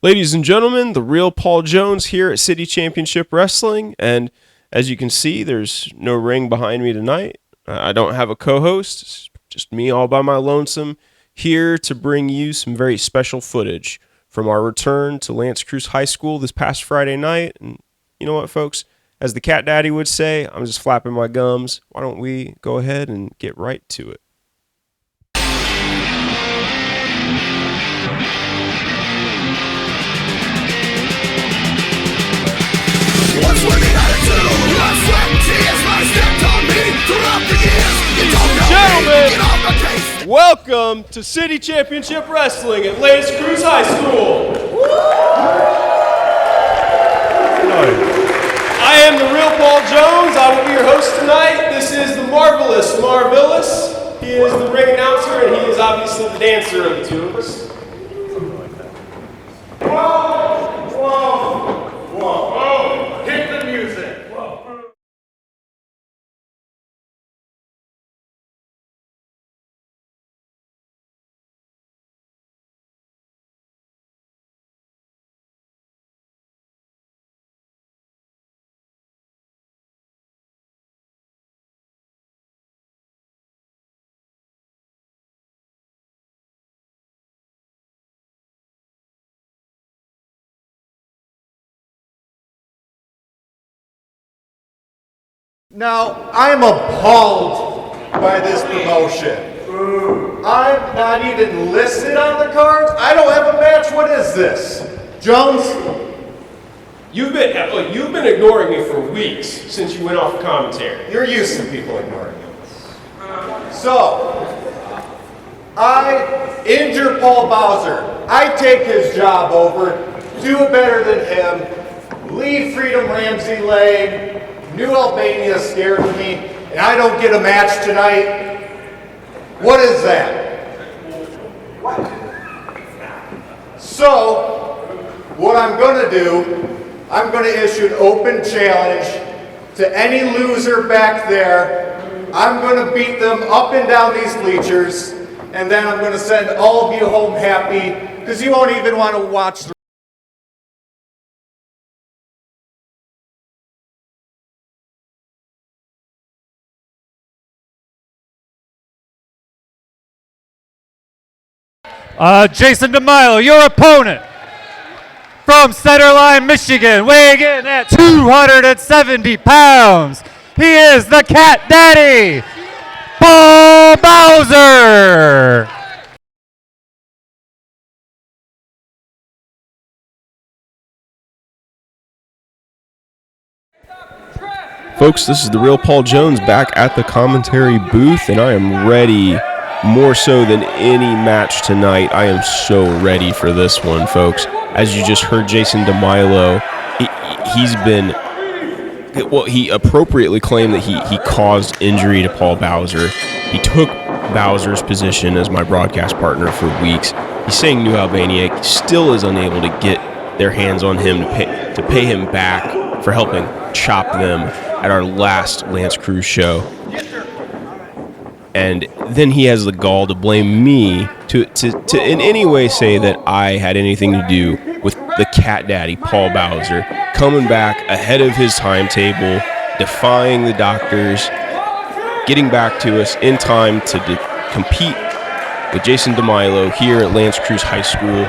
Ladies and gentlemen, the real Paul Jones here at City Championship Wrestling, and as you can see, there's no ring behind me tonight. I don't have a co-host, it's just me all by my lonesome, here to bring you some very special footage from our return to L'Anse Creuse High School this past Friday night. And you know what, folks? As the Cat Daddy would say, I'm just flapping my gums. Why don't we go ahead and get right to it? What's with the attitude? Blood, sweat, and tears might have stepped on me throughout the years. You don't know Gentlemen, me. Get off my case. Welcome to City Championship Wrestling at L'Anse Creuse High School. I am the real Paul Jones. I will be your host tonight. This is the marvelous Marvelous. He is the ring announcer, and he is obviously the dancer of the two of us. Whoa, hit the music. Now, I'm appalled by this promotion. I'm not even listed on the card. I don't have a match. What is this? Jones? You've been ignoring me for weeks since you went off commentary. You're used to people ignoring you. So, I injure Paul Bowser. I take his job over, do it better than him, leave Freedom Ramsey laying. New Albania scared me, and I don't get a match tonight. What is that? What? So, what I'm going to do, I'm going to issue an open challenge to any loser back there. I'm going to beat them up and down these bleachers, and then I'm going to send all of you home happy, because you won't even want to watch the Jason DeMilo, your opponent from Centerline, Michigan, weighing in at 270 pounds. He is the Cat Daddy, Paul Bowser. Folks, this is the real Paul Jones back at the commentary booth, and I am ready. More so than any match tonight, I am so ready for this one, folks. As you just heard Jason DeMilo, he appropriately claimed that he caused injury to Paul Bowser. He took Bowser's position as my broadcast partner for weeks. He's saying New Albania still is unable to get their hands on him to pay him back for helping chop them at our last L'Anse Creuse show. And then he has the gall to blame me to in any way say that I had anything to do with the Cat Daddy, Paul Bowser, coming back ahead of his timetable, defying the doctors, getting back to us in time to compete with Jason DeMilo here at L'Anse Creuse High School.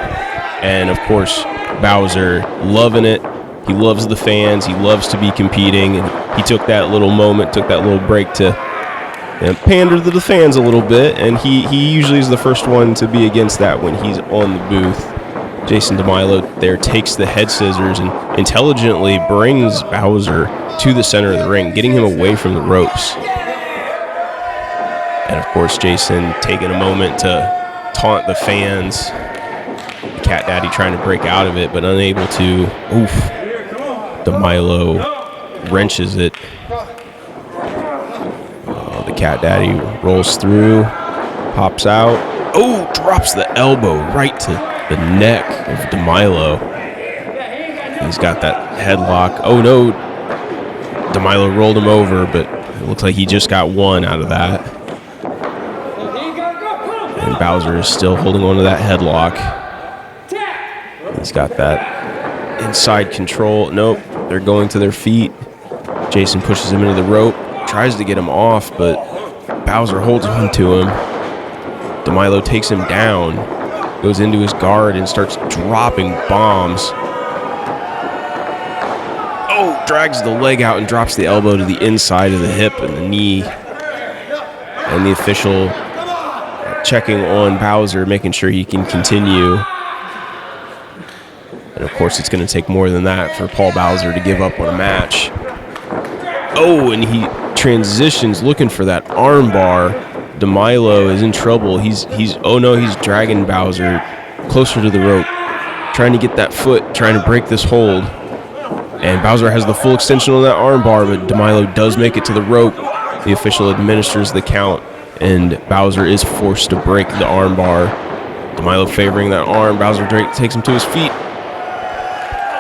And of course, Bowser loving it. He loves the fans. He loves to be competing. And he took that little moment, took that little break to pander to the fans a little bit, and he usually is the first one to be against that when he's on the booth. Jason DeMilo there takes the head scissors and intelligently brings Bowser to the center of the ring, getting him away from the ropes. And of course, Jason taking a moment to taunt the fans. The Cat Daddy trying to break out of it, but unable to. Oof. DeMilo wrenches it. The Cat Daddy rolls through, pops out. Oh, drops the elbow right to the neck of DeMilo. He's got that headlock. Oh no, DeMilo rolled him over, but it looks like he just got one out of that. And Bowser is still holding on to that headlock. He's got that inside control. Nope, they're going to their feet. Jason pushes him into the rope, tries to get him off, but Bowser holds on to him. DeMilo takes him down, goes into his guard, and starts dropping bombs. Oh, drags the leg out and drops the elbow to the inside of the hip and the knee. And the official checking on Bowser, making sure he can continue. And of course, it's going to take more than that for Paul Bowser to give up on a match. Oh, and he transitions looking for that armbar. DeMilo is in trouble. He's dragging Bowser closer to the rope, trying to get that foot, trying to break this hold. And Bowser has the full extension on that armbar, but DeMilo does make it to the rope. The official administers the count, and Bowser is forced to break the armbar. DeMilo favoring that arm. Bowser takes him to his feet.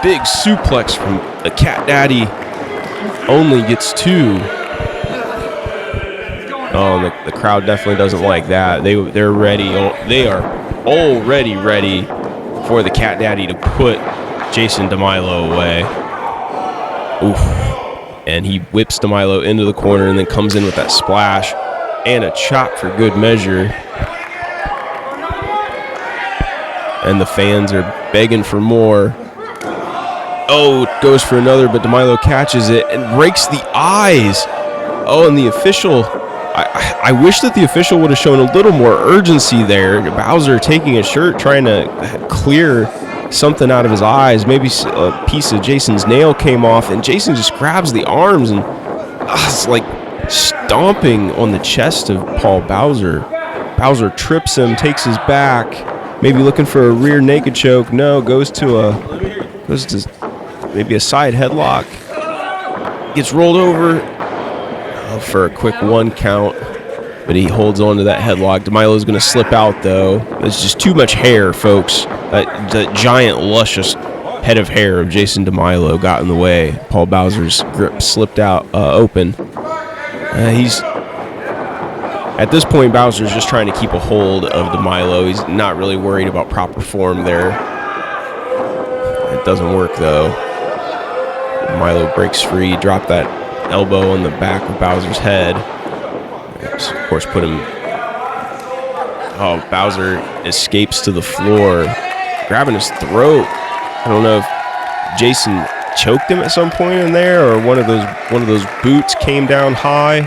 Big suplex from the Cat Daddy. Only gets 2. Oh, the crowd definitely doesn't like that. They're ready. They are already ready for the Cat Daddy to put Jason DeMilo away. Oof. And he whips DeMilo into the corner and then comes in with that splash and a chop for good measure. And the fans are begging for more. Oh, goes for another, but DeMilo catches it and rakes the eyes. Oh, and the official, I wish that the official would have shown a little more urgency there. Bowser taking his shirt, trying to clear something out of his eyes. Maybe a piece of Jason's nail came off, and Jason just grabs the arms and it's like stomping on the chest of Paul Bowser. Bowser trips him, takes his back, maybe looking for a rear naked choke. No, goes to maybe a side headlock. Gets rolled over for a quick 1 count, but he holds on to that headlock. DeMilo's going to slip out, though. There's just too much hair, folks. The giant, luscious head of hair of Jason DeMilo got in the way. Paul Bowser's grip slipped out open. At this point, Bowser's just trying to keep a hold of DeMilo. He's not really worried about proper form there. It doesn't work, though. DeMilo breaks free, dropped that elbow on the back of Bowser's head. Of course, put him... Oh, Bowser escapes to the floor, grabbing his throat. I don't know if Jason choked him at some point in there, or one of those boots came down high.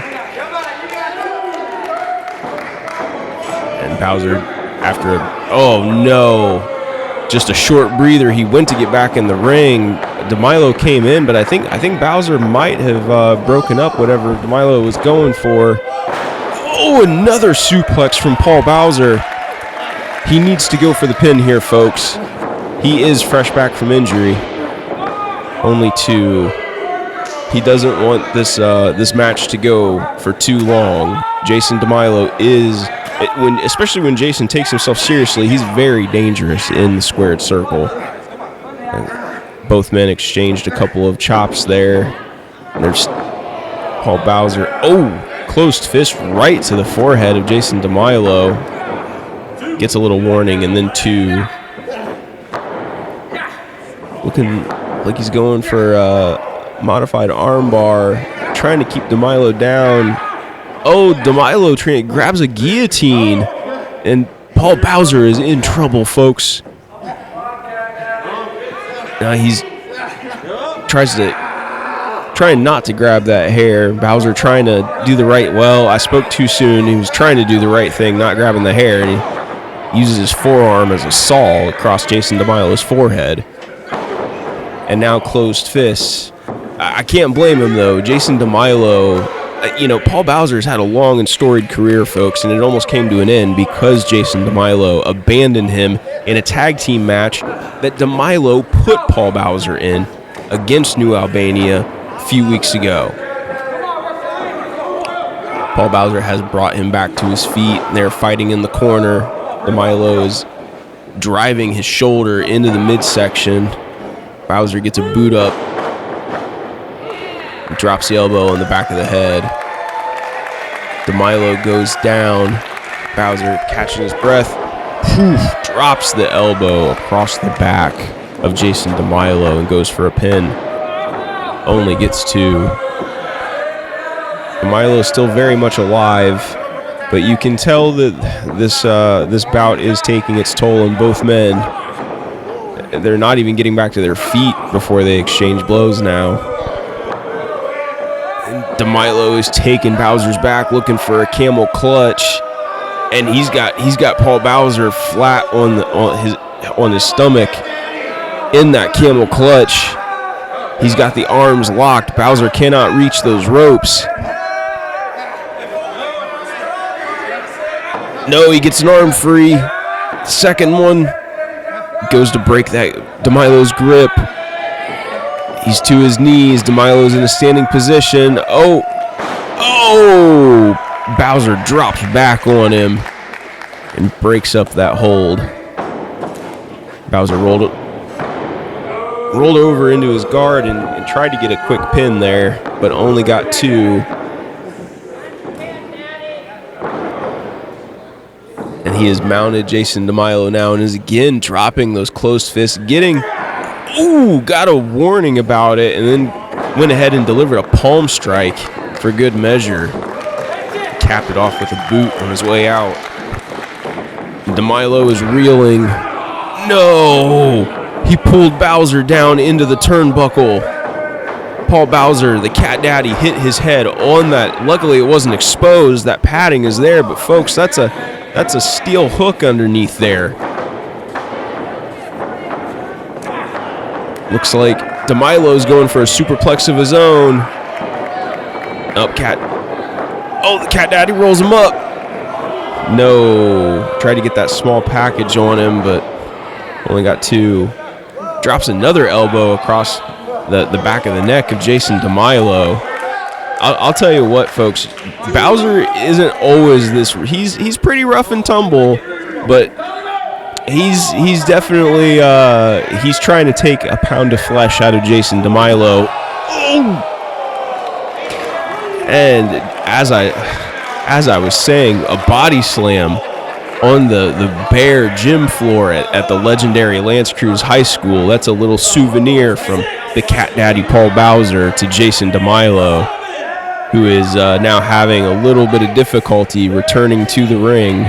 And Bowser, after just a short breather, he went to get back in the ring. DeMilo came in, but I think Bowser might have broken up whatever DeMilo was going for. Oh, another suplex from Paul Bowser. He needs to go for the pin here, folks. He is fresh back from injury. Only 2. He doesn't want this match to go for too long. Jason DeMilo especially when Jason takes himself seriously, he's very dangerous in the squared circle. And both men exchanged a couple of chops there. And there's Paul Bowser. Oh, closed fist right to the forehead of Jason DeMilo. Gets a little warning, and then 2. Looking like he's going for a modified armbar, trying to keep DeMilo down. Oh, DeMilo grabs a guillotine, and Paul Bowser is in trouble, folks. Now he's trying not to grab that hair. Bowser trying to do the right. Well, I spoke too soon. He was trying to do the right thing, not grabbing the hair, and he uses his forearm as a saw across Jason DeMilo's forehead. And now closed fists. I can't blame him, though. Jason DeMilo, Paul Bowser's had a long and storied career, folks, and it almost came to an end because Jason DeMilo abandoned him in a tag team match that DeMilo put Paul Bowser in against New Albania a few weeks ago. Paul Bowser has brought him back to his feet. They're fighting in the corner. DeMilo is driving his shoulder into the midsection. Bowser gets a boot up. He drops the elbow on the back of the head. DeMilo goes down. Bowser catching his breath. Drops the elbow across the back. of Jason DeMilo and goes for a pin. Only gets 2. DeMilo is still very much alive, but you can tell that this bout is taking its toll on both men. They're not even getting back to their feet before they exchange blows now. And DeMilo is taking Bowser's back, looking for a camel clutch, and he's got Paul Bowser flat on his stomach in that camel clutch. He's got the arms locked. Bowser cannot reach those ropes. No, he gets an arm free. Second one goes to break that DeMilo's grip. He's to his knees. DeMilo's in a standing position. Oh! Bowser drops back on him and breaks up that hold. Bowser rolled over into his guard and tried to get a quick pin there, but only got 2. And he has mounted Jason DeMilo now and is again dropping those closed fists, got a warning about it, and then went ahead and delivered a palm strike for good measure. Capped it off with a boot on his way out. DeMilo is reeling. No! He pulled Bowser down into the turnbuckle. Paul Bowser, the Cat Daddy, hit his head on that. Luckily, it wasn't exposed. That padding is there, but folks, that's a steel hook underneath there. Looks like DeMilo's going for a superplex of his own. The Cat Daddy rolls him up. No. Tried to get that small package on him, but only got 2. Drops another elbow across the back of the neck of Jason DeMilo. I'll tell you what, folks. Bowser isn't always this. He's pretty rough and tumble, but he's definitely he's trying to take a pound of flesh out of Jason DeMilo. And as I was saying, a body slam on the bare gym floor at the legendary Lance Cruz High School. That's a little souvenir from the Cat Daddy Paul Bowser to Jason DeMilo, who is now having a little bit of difficulty returning to the ring.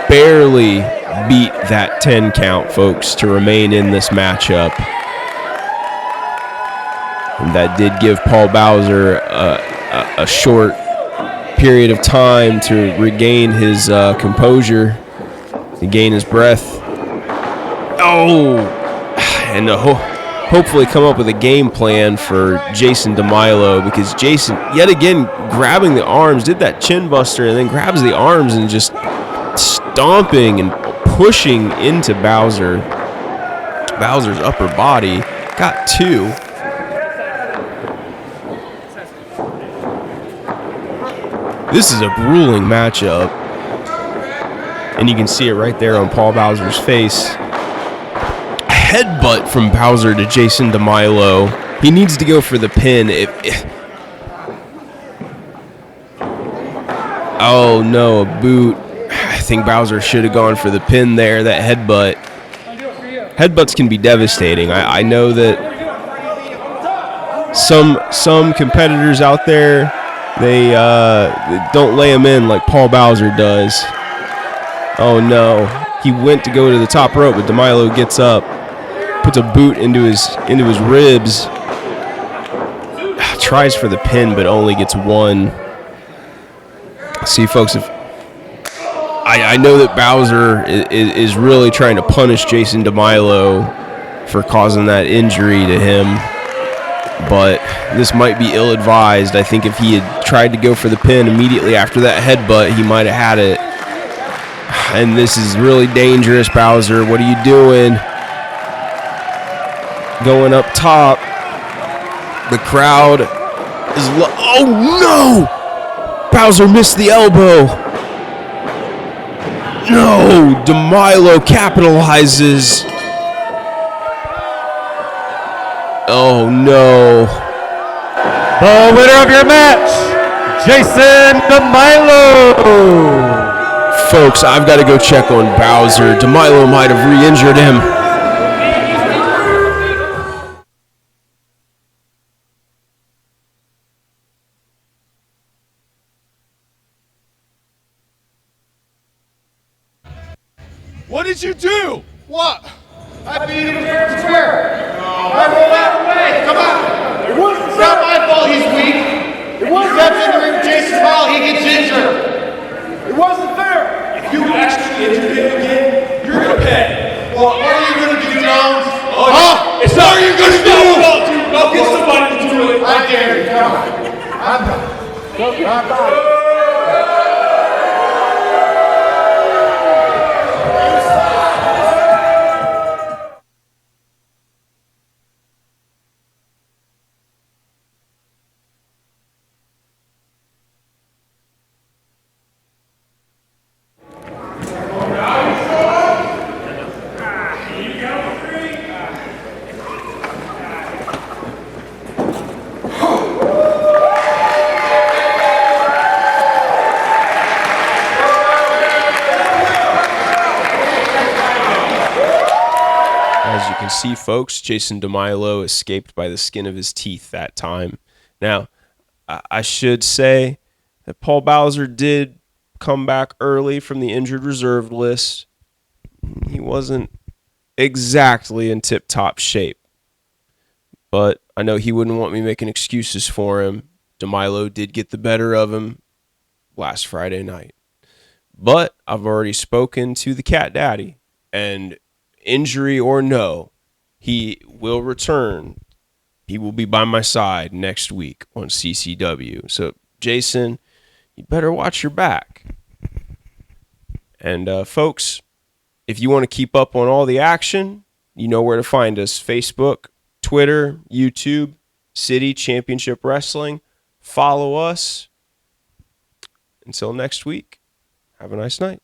Barely beat that 10 count, folks, to remain in this matchup. And that did give Paul Bowser a short period of time to regain his composure, to gain his breath. And hopefully come up with a game plan for Jason DeMilo, because Jason, yet again, grabbing the arms, did that chin buster, and then grabs the arms and just stomping and pushing into Bowser's upper body. Got 2. This is a grueling matchup, and you can see it right there on Paul Bowser's face. A headbutt from Bowser to Jason DeMilo. He needs to go for the pin. Oh no, a boot. I think Bowser should have gone for the pin there. That headbutt. Headbutts can be devastating. I know that some competitors out there, they don't lay him in like Paul Bowser does. Oh no, he went to go to the top rope, but DeMilo gets up, puts a boot into his ribs, tries for the pin, but only gets 1. See, folks, if I know that Bowser is really trying to punish Jason DeMilo for causing that injury to him, but this might be ill-advised. I think if he had tried to go for the pin immediately after that headbutt, he might have had it. And this is really dangerous, Bowser. What are you doing? Going up top. The crowd is... Oh, no! Bowser missed the elbow. No! DeMilo capitalizes. Oh, no. The winner of your match, Jason DeMilo. Folks, I've got to go check on Bowser. DeMilo might have re-injured him. What did you do? What? I beat him fair and square. I rolled out of the way. Come on. It's not my fault he's weak. It wasn't. Steps in the ring with Jason's foul, he gets injured. It wasn't fair. If you actually injured him again, you're gonna pay. Well, what are you going to do, Jones? It's not you gonna do. Go get somebody to do it. I dare you. Come on. I'm done. See, folks, Jason DeMilo escaped by the skin of his teeth that time. Now, I should say that Paul Bowser did come back early from the injured reserve list. He wasn't exactly in tip-top shape, but I know he wouldn't want me making excuses for him. DeMilo did get the better of him last Friday night. But I've already spoken to the Cat Daddy, and injury or no, he will return. He will be by my side next week on CCW. So, Jason, you better watch your back. And, folks, if you want to keep up on all the action, you know where to find us. Facebook, Twitter, YouTube, City Championship Wrestling. Follow us. Until next week, have a nice night.